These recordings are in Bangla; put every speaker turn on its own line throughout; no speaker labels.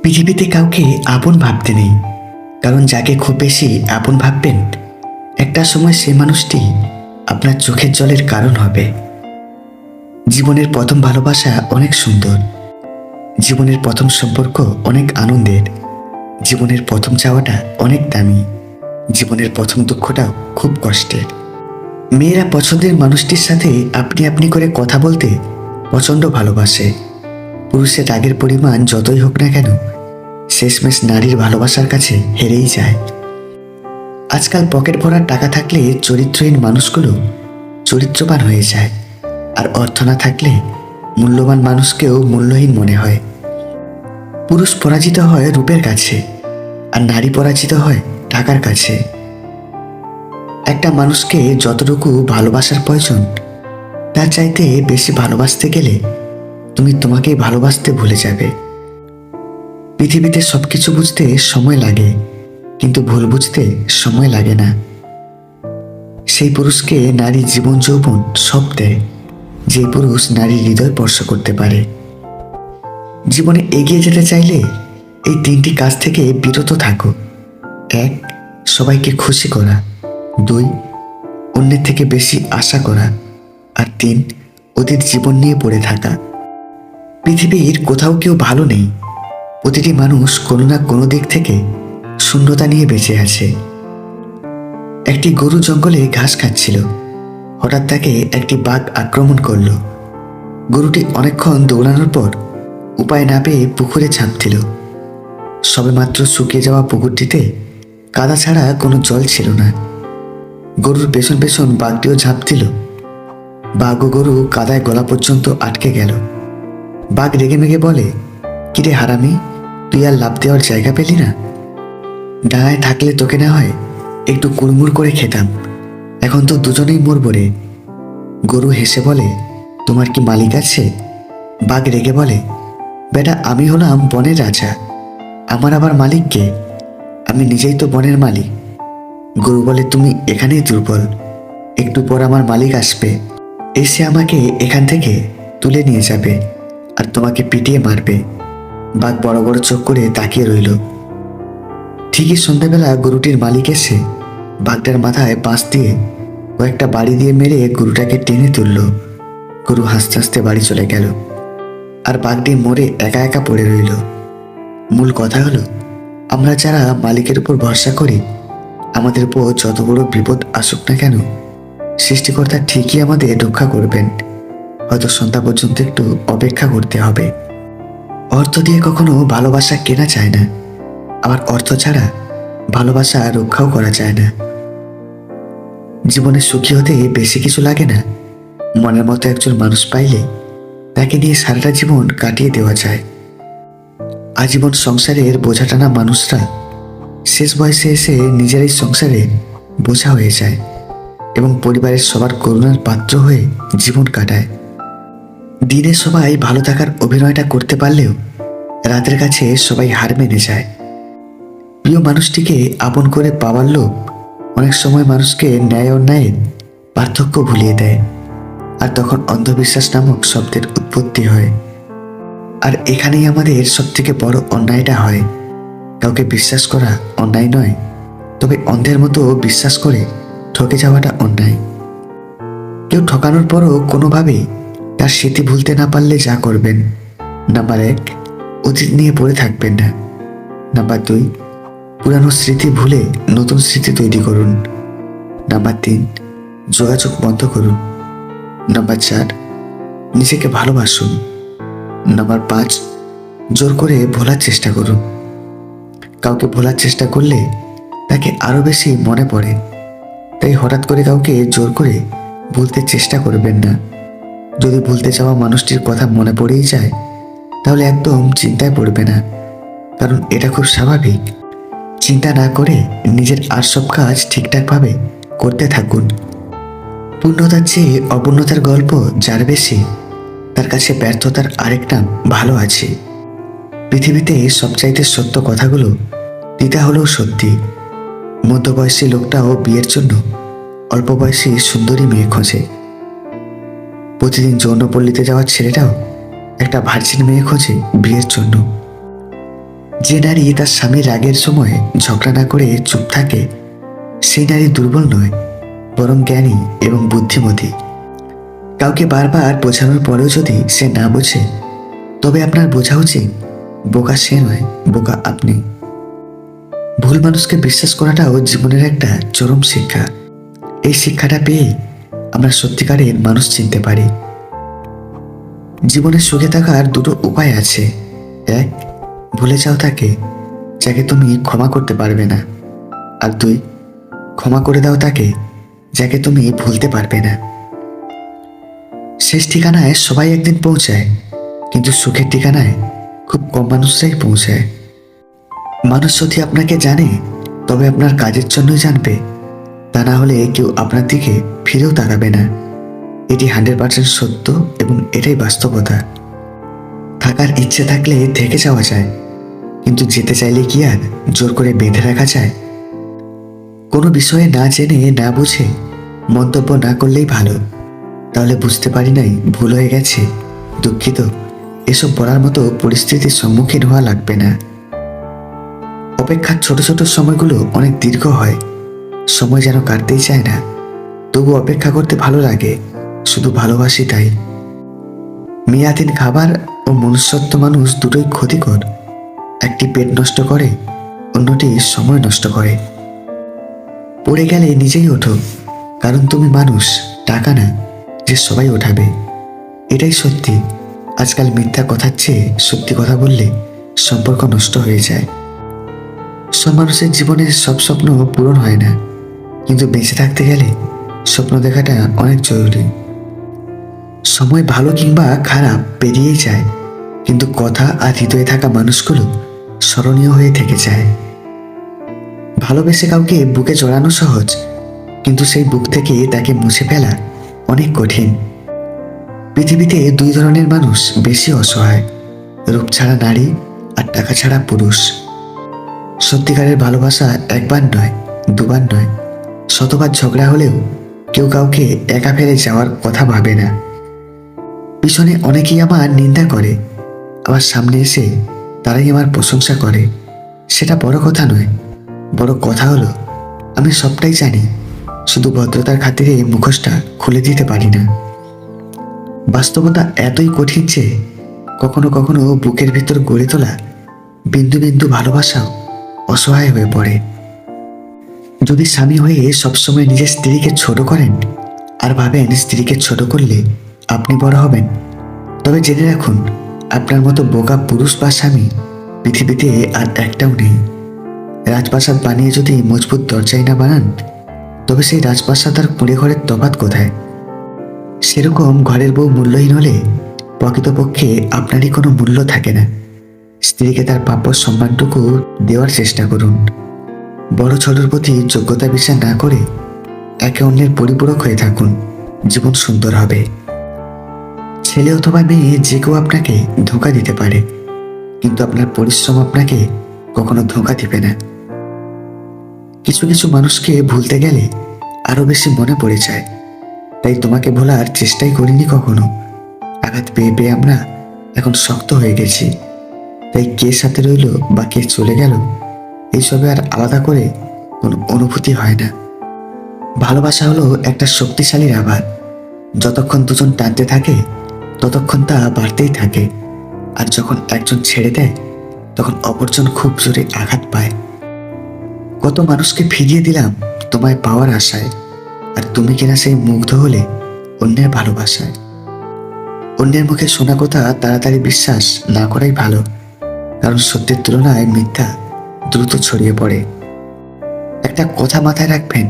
পৃথিবীতে কাউকে আপন ভাবতে নেই, কারণ যাকে খুব বেশি আপন ভাববেন একটা সময় সে মানুষটি আপনার চোখের জলের কারণ হবে। জীবনের প্রথম ভালোবাসা অনেক সুন্দর, জীবনের প্রথম সম্পর্ক অনেক আনন্দের, জীবনের প্রথম চাওয়াটা অনেক দামি, জীবনের প্রথম দুঃখটাও খুব কষ্টের। মেয়েরা পছন্দের মানুষটির সাথে আপনি আপনি করে কথা বলতে প্রচণ্ড ভালোবাসে। পুরুষের রাগের পরিমাণ যতই হোক না কেন, শেষমেশ নারীর ভালোবাসার কাছে হেরেই যায়। আজকাল পকেট ভরা টাকা থাকলে চরিত্রহীন মানুষগুলো চরিত্রবান হয়ে যায়, আর অর্থ না থাকলে মূল্যবান মানুষকেও মূল্যহীন মনে হয়। পুরুষ পরাজিত হয় রূপের কাছে, আর নারী পরাজিত হয় টাকার কাছে। একটা মানুষকে যতটুকু ভালোবাসার প্রয়োজন তার চাইতে বেশি ভালোবাসতে গেলে তুমি তোমাকেই ভালোবাসতে ভুলে যাবে। পৃথিবীতে সবকিছু বুঝতে সময় লাগে, কিন্তু ভুল বুঝতে সময় লাগে না। সেই পুরুষকে নারী জীবন যৌবন সব দেয়, যে পুরুষ নারীর হৃদয় স্পর্শ করতে পারে। জীবনে এগিয়ে যেতে চাইলে এই তিনটি কাজ থেকে বিরত থাকো। 1. সবাইকে খুশি করা। 2. অন্যের থেকে বেশি আশা করা। আর 3. অতীত জীবন নিয়ে পড়ে থাকা। পৃথিবীর কোথাও কেউ ভালো নেই, প্রতিটি মানুষ কোনো না কোনো দিক থেকে শূন্যতা নিয়ে বেঁচে আছে। একটি গরু জঙ্গলে ঘাস খাচ্ছিল, হঠাৎ তাকে একটি বাঘ আক্রমণ করল। গরুটি অনেকক্ষণ দৌড়ানোর পর উপায় না পেয়ে পুকুরে ঝাঁপ দিল। সবেমাত্র শুকিয়ে যাওয়া পুকুরটিতে কাদা ছাড়া কোনো জল ছিল না। গরুর পেছন পেছন বাঘটিও ঝাঁপ দিল। বাঘ ও গরু কাদায় গলা পর্যন্ত আটকে গেল। বাঘ রেগেমেগে বলে, কিরে হারামি, তুই আর লাফ দেওয়ার জায়গা পেলি না? ডাঙায় থাকলে তোকে না হয় একটু কুড়মুড় করে খেতাম, এখন তো দুজনেই মরবো রে। গরু হেসে বলে, তোমার কি মালিক আছে? বাঘ রেগে বলে, বেটা আমি হলাম বনের রাজা, আমার আবার মালিক কে? আমি নিজেই তো বনের মালিক। গরু বলে, তুমি এখানেই দুর্বল, একটু পর আমার মালিক আসবে, এসে আমাকে এখান থেকে তুলে নিয়ে যাবে আর তোমাকে পিটিয়ে মারবে। বাঘ বড় বড় চোখ করে তাকিয়ে রইল। ঠিকই সন্ধ্যাবেলা গরুটির মালিক এসে বাঘটার মাথায় বাঁশ দিয়ে কয়েকটা বাড়ি দিয়ে মেরে গরুটাকে টেনে তুলল। গরু হাসতে হাসতে বাড়ি চলে গেল, আর বাঘটি মরে একা একা পড়ে রইল। মূল কথা হলো, আমরা যারা মালিকের উপর ভরসা করি, আমাদের উপর যত বড় বিপদ আসুক না কেন, সৃষ্টিকর্তা ঠিকই আমাদের রক্ষা করবেন। হয়তো সন্ধ্যা পর্যন্ত একটু অপেক্ষা করতে হবে। অর্থ দিয়ে কখনো ভালোবাসা কেনা যায় না, আবার অর্থ ছাড়া ভালোবাসা রক্ষাও করা যায় না। জীবনে সুখী হতে বেশি কিছু লাগে না, মনের মতো একজন মানুষ পাইলে তাকে নিয়ে সারাটা জীবন কাটিয়ে দেওয়া যায়। আজীবন সংসারের বোঝা টানা মানুষরা শেষ বয়সে এসে নিজেরাই সংসারে বোঝা হয়ে যায় এবং পরিবারের সবার করুণার পাত্র হয়ে জীবন কাটায়। দিনে সবাই ভালো থাকার অভিনয়টা করতে পারলেও রাতের কাছে সবাই হার মেনে যায়। প্রিয় মানুষটিকে আপন করে পাওয়ার লোভ অনেক সময় মানুষকে ন্যায় অন্যায়ের পার্থক্য ভুলিয়ে দেয়, আর তখন অন্ধবিশ্বাস নামক শব্দের উৎপত্তি হয়। আর এখানেই আমাদের সবথেকে বড় অন্যায়টা হয়। কাউকে বিশ্বাস করা অন্যায় নয়, তবে অন্ধের মতো বিশ্বাস করে ঠকে যাওয়াটা অন্যায়। কেউ ঠকানোর পরও কোনোভাবেই তার স্মৃতি ভুলতে না পারলে যা করবেন, নাম্বার 1, অতীত নিয়ে পড়ে থাকবেন না। নাম্বার 2, পুরানো স্মৃতি ভুলে নতুন স্মৃতি তৈরি করুন। নাম্বার 3, যোগাযোগ বন্ধ করুন। নাম্বার 4, নিজেকে ভালোবাসুন। নাম্বার 5, জোর করে ভোলার চেষ্টা করুন। কাউকে ভোলার চেষ্টা করলে তাকে আরো বেশি মনে পড়ে, তাই হঠাৎ করে কাউকে জোর করে ভুলতে চেষ্টা করবেন না। যদি ভুলতে চাওয়া মানুষটির কথা মনে পড়েই যায়, তাহলে একদম চিন্তায় পড়বে না, কারণ এটা খুব স্বাভাবিক। চিন্তা না করে নিজের আর সব কাজ ঠিকঠাকভাবে করতে থাকুন। পূর্ণতার চেয়ে অপূর্ণতার গল্প যার বেশি, তার কাছে ব্যর্থতার আরেক নাম ভালো আছে। পৃথিবীতে সবচাইতে সত্য কথাগুলো দ্বিধা হলেও সত্যি। মধ্যবয়সী লোকটাও বিয়ের জন্য অল্প বয়সী সুন্দরী মেয়ে খোঁজে। প্রতিদিন যৌনপল্লীতে যাওয়ার ছেলেটাও একটা ভার্জিন মেয়ে খোঁজে বিয়ের জন্য। যে নারী তার স্বামীর রাগের সময় ঝগড়া না করে চুপ থাকে, সেই নারী দুর্বল নয়, বরং জ্ঞানী এবং বুদ্ধিমতী। কাউকে বারবার বোঝানোর পরেও যদি সে না বোঝে, তবে আপনার বোঝা উচিত বোকা সে নয়, বোকা আপনি। ভুল মানুষকে বিশ্বাস করাটাও জীবনের একটা চরম শিক্ষা। এই শিক্ষাটা পেয়ে আমরা সত্যিকারের মানুষ চিনতে পারি। জীবনে সুখে থাকার দুটো উপায় আছে। এক, ভুলে যাও তাকে যাকে তুমি ক্ষমা করতে পারবে না। আর দুই, ক্ষমা করে দাও তাকে যাকে তুমি ভুলতে পারবে না। শেষ ঠিকানায় সবাই একদিন পৌঁছায়, কিন্তু সুখের ঠিকানায় খুব কম মানুষরাই পৌঁছায়। মানুষ যদি আপনাকে জানে, তবে আপনার কাজের জন্যই জানবে, তা না হলে কেউ আপনার দিকে ফিরেও তাকাবে না। এটি 100% সত্য এবং এটাই বাস্তবতা। থাকার ইচ্ছে থাকলে থেকে যাওয়া যায়, কিন্তু যেতে চাইলে কি আর জোর করে বেঁধে রাখা যায়? কোনো বিষয়ে না জেনে না বুঝে মন্তব্য না করলেই ভালো। তাহলে বুঝতে পারি নাই, ভুল হয়ে গেছে, দুঃখিত, এসব বলার মতো পরিস্থিতির সম্মুখীন হওয়া লাগবে না। অপেক্ষার ছোট ছোট সময়গুলো অনেক দীর্ঘ হয়, সময় যেন কাটতেই চায় না, তবু অপেক্ষা করতে ভালো লাগে, শুধু ভালোবাসি তাই। মেয়াদীন খাবার ও মনুষ্যত্ব মানুষ দুটোই ক্ষতিকর। একটি পেট নষ্ট করে, অন্যটি সময় নষ্ট করে। পড়ে গেলে নিজেই ওঠো, কারণ তুমি মানুষ, টাকা না যে সবাই ওঠাবে। এটাই সত্যি। আজকাল মিথ্যা কথার চেয়ে সত্যি কথা বললে সম্পর্ক নষ্ট হয়ে যায়। সব মানুষের জীবনে সব স্বপ্ন পূরণ হয় না, কিন্তু বেঁচে থাকতে গেলে স্বপ্ন দেখাটা অনেক জরুরি। সময় ভালো কিংবা খারাপ পেরিয়েই যায়, কিন্তু কথা আর হৃদয়ে থাকা মানুষগুলো স্মরণীয় হয়ে থেকে যায়। ভালোবেসে কাউকে বুকে জড়ানো সহজ, কিন্তু সেই বুক থেকে তাকে মুছে ফেলা অনেক কঠিন। পৃথিবীতে দুই ধরনের মানুষ বেশি অসহায়, রূপ ছাড়া নারী আর টাকা ছাড়া পুরুষ। সত্যিকারের ভালোবাসা একবার নয়, দুবার নয়, শতবার ঝগড়া হলেও কেউ কাউকে একা ফেলে যাওয়ার কথা ভাবে না। পিছনে অনেকেই আমার নিন্দা করে, আবার সামনে এসে তারাই আমার প্রশংসা করে। সেটা বড় কথা নয়, বড় কথা হলো আমি সবটাই জানি, শুধু ভদ্রতার খাতিরে মুখোশটা খুলে দিতে পারি না। বাস্তবতা এতই কঠিন যে কখনো কখনো বুকের ভিতর গড়ে তোলা বিন্দু বিন্দু ভালোবাসাও অসহায় হয়ে পড়ে। যদি স্বামী হয়ে সবসময় নিজের স্ত্রীকে ছোট করেন আর ভাবেন স্ত্রীকে ছোট করলে আপনি বড় হবেন, তবে জেনে রাখুন আপনার মতো বোকা পুরুষ বা স্বামী পৃথিবীতে আর একটাও নেই। রাজপ্রাসাদ বানিয়ে যদি মজবুত দরজাই না বানান, তবে সেই রাজপ্রাসাদ আর কুঁড়ে ঘরের তফাৎ কোথায়? সেরকম ঘরের বউ মূল্যহীন হলে প্রকৃতপক্ষে আপনারই কোনো মূল্য থাকে না। স্ত্রীকে তার প্রাপ্য সম্মানটুকু দেওয়ার চেষ্টা করুন। বড় ছোটর প্রতি যোগ্যতা বিচার না করে একে অন্যের পরিপূরক হয়ে থাকুন, জীবন সুন্দর হবে। ছেলে অথবা মেয়ে যে কেউ আপনাকে ধোঁকা দিতে পারে, কিন্তু আপনার পরিশ্রম আপনাকে কখনো ধোঁকা দিবে না। কিছু কিছু মানুষকে ভুলতে গেলে আরো বেশি মনে পড়ে যায়, তাই তোমাকে ভোলার চেষ্টাই করিনি কখনো। আঘাত পেয়ে পেয়ে আমরা এখন শক্ত হয়ে গেছি, তাই কে সাথে রইল বা কে চলে গেল এইসবে আর আলাদা করে কোনো অনুভূতি হয় না। ভালোবাসা হলো একটা শক্তিশালী আবার, যতক্ষণ দুজন টানতে থাকে ততক্ষণ তা বাড়তেই থাকে, আর যখন একজন ছেড়ে দেয় তখন অপরজন খুব জোরে আঘাত পায়। কত মানুষকে ফিরিয়ে দিলাম তোমায় পাওয়ার আশায়, আর তুমি কিনা সেই মুগ্ধ হলে অন্যের ভালোবাসায়। অন্যের মুখে শোনা কথা তাড়াতাড়ি বিশ্বাস না করাই ভালো, কারণ সত্যের তুলনায় মিথ্যা দ্রুত ছড়িয়ে পড়ে। একটা কথা মাথায় রাখবেন,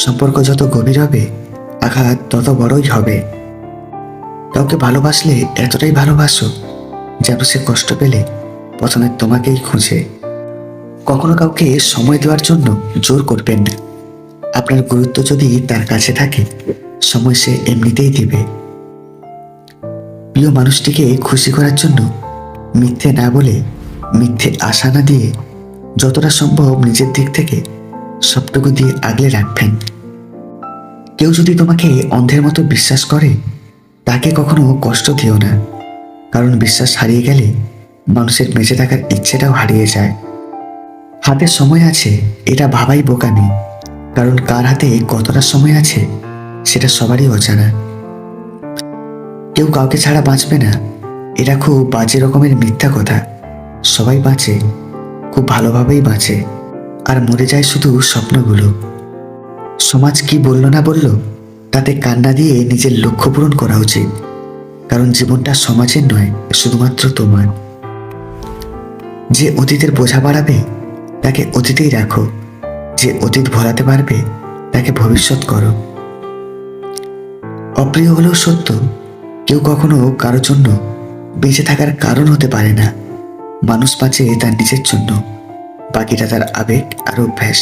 সম্পর্ক যত গভীর হবে আঘাত তত বড়ই হবে। কাউকে ভালোবাসলে এতটাই ভালোবাসো যেন সে কষ্ট পেলে প্রথমে তোমাকেই খুঁজে। কখনো কাউকে সময় দেওয়ার জন্য জোর করবেন না। আপনার গুরুত্ব যদি তার কাছে থাকে, সময় সে এমনিতেই দিবে। প্রিয় মানুষটিকে খুশি করার জন্য মিথ্যে না বলে, মিথ্যে আশা না দিয়ে যতটা সম্ভব নিজের দিক থেকে সবটুকু দিয়ে আগলে রাখবেন। কেউ যদি তোমাকে অন্ধের মতো বিশ্বাস করে, তাকে কখনো কষ্ট দিও না, কারণ বিশ্বাস হারিয়ে গেলে মানুষের বেঁচে থাকার ইচ্ছেটাও হারিয়ে যায়। হাতে সময় আছে এটা ভাবাই বোকামি, কারণ কার হাতে কতটা সময় আছে সেটা সবারই অজানা। কেউ কাউকে ছাড়া বাঁচবে না, এটা খুব বাজে রকমের মিথ্যা কথা। সবাই বাঁচে, খুব ভালোভাবেই বাঁচে, আর মরে যায় শুধু স্বপ্নগুলো। সমাজ কি বললো না বললো তাতে কান্না দিয়ে নিজের লক্ষ্য পূরণ করা উচিত, কারণ জীবনটা সমাজের নয়, শুধুমাত্র তোমার। যে অতীতের বোঝা বাড়াবে তাকে অতীতেই রাখো, যে অতীত ভোলাতে পারবে তাকে ভবিষ্যৎ করো। অপ্রিয় হলেও সত্য, কেউ কখনো কারোর জন্য বেঁচে থাকার কারণ হতে পারে না। মানুষ বাঁচে তার নিজের জন্য, বাকিটা তার আবেগ আর অভ্যাস।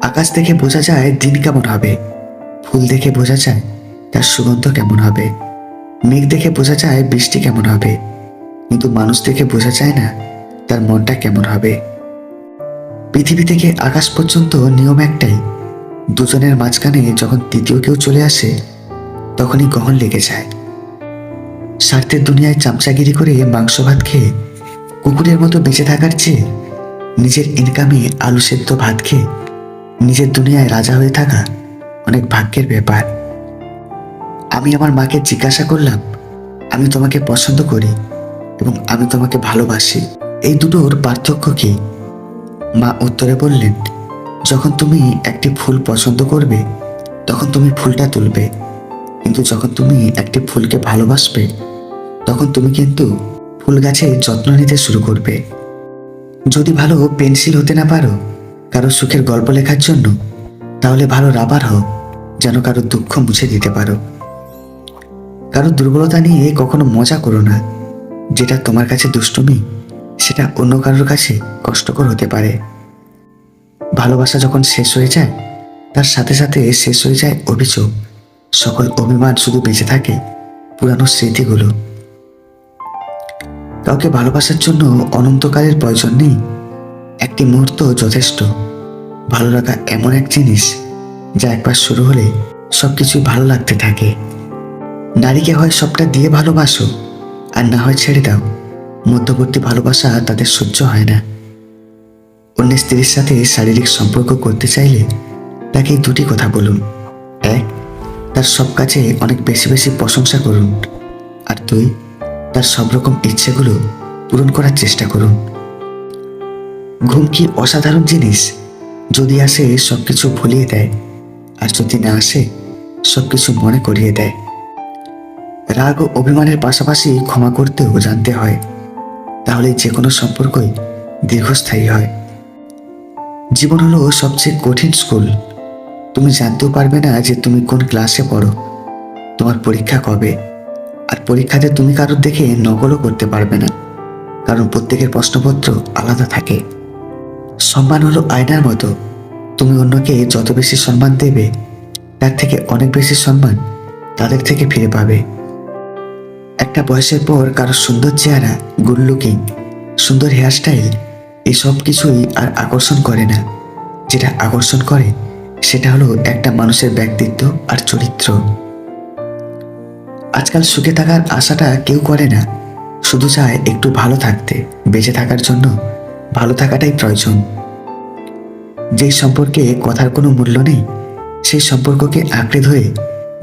আকাশ দেখে বোঝা যায় দিন কেমন হবে, ফুল দেখে বোঝা যায় তার সুগন্ধ কেমন হবে, মেঘ দেখে বোঝা যায় বৃষ্টি কেমন হবে, কিন্তু মানুষ দেখে বোঝা যায় না তার মনটা কেমন হবে। পৃথিবী থেকে আকাশ পর্যন্ত নিয়ম একটাই, দুজনের মাঝখানে যখন তৃতীয় কেউ চলে আসে তখনই গ্রহণ লেগে যায়। স্বার্থের দুনিয়ায় চামচাগিরি করে মাংস ভাত খেয়ে কুকুরের মতো বেঁচে থাকার চেয়ে নিজের ইনকামে আলু সেদ্ধ ভাত খেয়ে নিজের দুনিয়ায় রাজা হয়ে থাকা অনেক ভাগ্যের ব্যাপার। আমি আমার মাকে জিজ্ঞাসা করলাম, আমি তোমাকে পছন্দ করি এবং আমি তোমাকে ভালোবাসি, এই দুটোর পার্থক্য কি? মা উত্তরে বললেন, যখন তুমি একটি ফুল পছন্দ করবে তখন তুমি ফুলটা তুলবে, কিন্তু যখন তুমি একটি ফুলকে ভালোবাসবে তখন তুমি কিন্তু ফুল গাছের যত্ন নিতে শুরু করবে। যদি ভালো পেন্সিল হতে না পারো কারো সুখের গল্প লেখার জন্য, তাহলে ভালো রাবার হও, যেন কারো দুঃখ মুছে দিতে পারো। কারো দুর্বলতা নিয়ে কখনো মজা করো না, যেটা তোমার কাছে দুষ্টুমি সেটা অন্য কারোর কাছে কষ্টকর হতে পারে। ভালোবাসা যখন শেষ হয়ে যায় তার সাথে সাথে শেষ হয়ে যায় অভিযোগ, সকল অভিমান, শুধু বেঁচে থাকে পুরানো স্মৃতিগুলো। কাউকে ভালোবাসার জন্য অনন্তকালের প্রয়োজন নেই, একটি মুহূর্ত যথেষ্ট। ভালো লাগা এমন এক জিনিস যা একবার শুরু হলে সবকিছুই ভালো লাগতে থাকে। নারীকে হয় সবটা দিয়ে ভালোবাসো আর না হয় ছেড়ে দাও, মধ্যবর্তী ভালোবাসা তাদের সহ্য হয় না। অন্য স্ত্রীর সাথে শারীরিক সম্পর্ক করতে চাইলে তাকে এই দুটি কথা বলুন। এক, তার সব কাজে অনেক বেশি বেশি প্রশংসা করুন, আর দুই, তার সব রকম ইচ্ছেগুলো পূরণ করার চেষ্টা করুন। ঘুম কি অসাধারণ জিনিস, যদি আসে সবকিছু ভুলিয়ে দেয়, আর যদি না আসে সবকিছু মনে করিয়ে দেয়। রাগ ও অভিমানের পাশাপাশি ক্ষমা করতেও জানতে হয়, তাহলে যে কোনো সম্পর্কই দীর্ঘস্থায়ী হয়। জীবন হলো সবচেয়ে কঠিন স্কুল। তুমি জানতেও পারবে না যে তুমি কোন ক্লাসে পড়ো, তোমার পরীক্ষা কবে, আর পরীক্ষাতে তুমি কারোর দেখে নকলও করতে পারবে না, কারণ প্রত্যেকের প্রশ্নপত্র আলাদা থাকে। সম্মান হলো আয়নার মতো, তুমি অন্যকে যত বেশি সম্মান দেবে তার থেকে অনেক বেশি সম্মান তাদের থেকে ফিরে পাবে। একটা বয়সের পর কারো সুন্দর চেহারা, গুড লুকিং, সুন্দর হেয়ারস্টাইল, এসব কিছুই আর আকর্ষণ করে না। যেটা আকর্ষণ করে সেটা হলো একটা মানুষের ব্যক্তিত্ব আর চরিত্র। আজকাল সুখে থাকার আশাটা কেউ করে না, শুধু চায় একটু ভালো থাকতে। বেঁচে থাকার জন্য ভালো থাকাটাই প্রয়োজন। যেই সম্পর্কে কথার কোনো মূল্য নেই সেই সম্পর্ককে আঁকড়ে ধরে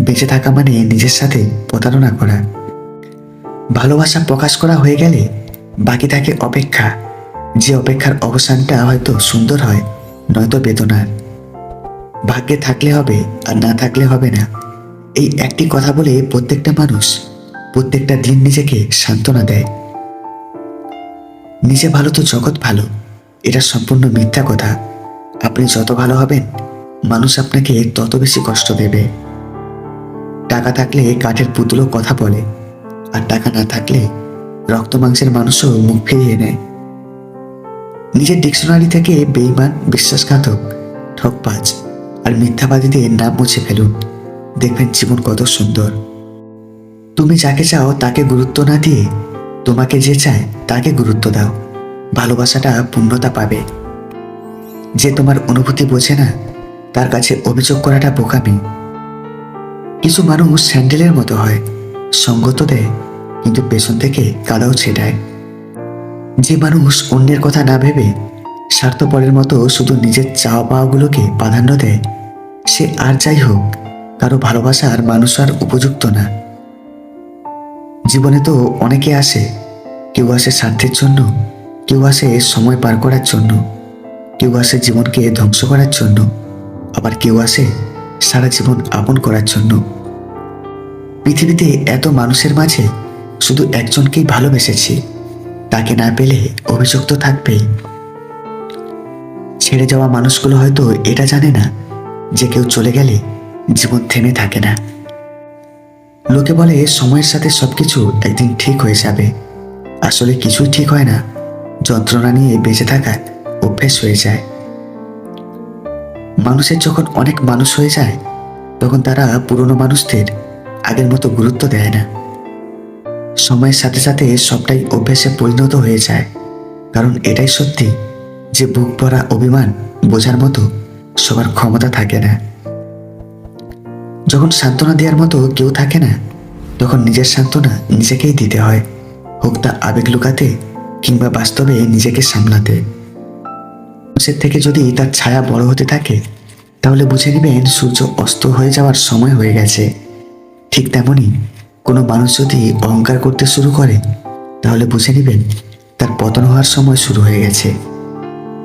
বেঁচে থাকা মানে নিজের সাথে প্রতারণা করা। ভালোবাসা প্রকাশ করা হয়ে গেলে বাকি থাকে অপেক্ষা, যে অপেক্ষার অবসানটা হয়তো সুন্দর হয়, নয়তো বেদনার। ভাগ্যে থাকলে হবে আর না থাকলে হবে না, এই একটি কথা বলে প্রত্যেকটা মানুষ প্রত্যেকটা দিন নিজেকে সান্ত্বনা দেয়। নিজে ভালো তো জগৎ ভালো, এটা সম্পূর্ণ মিথ্যা কথা। আপনি যত ভালো হবেন মানুষ আপনাকে তত বেশি কষ্ট দেবে। টাকা থাকলে কাঠের পুতুলও কথা বলে, আর টাকা না থাকলে রক্ত মাংসের মানুষও মুখ ফিরিয়ে নেয়। নিজের ডিকশনারি থেকে বেঈমান, বিশ্বাসঘাতক, ঠকবাজ আর মিথ্যাবাদীদের নাম মুছে ফেলুন, দেখবেন জীবন কত সুন্দর। তুমি যাকে চাও তাকে গুরুত্ব না দিয়ে তোমাকে যে চায় তাকে গুরুত্ব দাও, ভালোবাসাটা পূর্ণতা পাবে। যে তোমার অনুভূতি বোঝে না তার কাছে অভিযোগ করাটা বোকামি। কিছু মানুষ স্যান্ডেলের মতো হয়, সঙ্গ তো দেয় কিন্তু পেছন থেকে কাদাও ছেটায়। যে মানুষ অন্যের কথা না ভেবে স্বার্থপরের মতো শুধু নিজের চাওয়া পাওয়াগুলোকে প্রাধান্য দেয়, সে আর যাই হোক কারো ভালোবাসার মানুষ আর উপযুক্ত না। জীবনে তো অনেকে আসে, কেউ আসে স্বার্থের জন্য, কেউ আসে সময় পার করার জন্য, কেউ আসে জীবনকে ধ্বংস করার জন্য, আবার কেউ আসে সারা জীবন আপন করার জন্য। পৃথিবীতে এত মানুষের মাঝে শুধু একজনকেই ভালোবেসেছি, তাকে না পেলে অভিযোগ তো থাকবেই। ছেড়ে যাওয়া মানুষগুলো হয়তো এটা জানে না যে কেউ চলে গেলে জীবন থেমে থাকে না। লোকে বলে সময়ের সাথে সবকিছু একদিন ঠিক হয়ে যাবে, আসলে কিছুই ঠিক হয় না। যন্ত্রণা নিয়ে বেঁচে থাকা অভ্যেস হয়ে যায়। মানুষের যখন অনেক মানুষ হয়ে যায়, তখন তারা পুরনো মানুষদের আগের মতো গুরুত্ব দেয় না। সময়ের সাথে সাথে সবটাই অভ্যেসে পরিণত হয়ে যায়, কারণ এটাই সত্যি যে বুক ভরা অভিমান বোঝার মতো সবার ক্ষমতা থাকে না। যখন সান্ত্বনা দেওয়ার মতো কেউ থাকে না, তখন নিজের সান্ত্বনা নিজেকেই দিতে হয়, হোক তা আবেগ লুকাতে কিংবা বাস্তবে নিজেকে সামলাতে। মানুষের থেকে যদি তার ছায়া বড় হতে থাকে, তাহলে বুঝে নেবেন সূর্য অস্ত হয়ে যাওয়ার সময় হয়ে গেছে। ঠিক তেমনই কোনো মানুষ যদি অহংকার করতে শুরু করে, তাহলে বুঝে নেবেন তার পতন হওয়ার সময় শুরু হয়ে গেছে।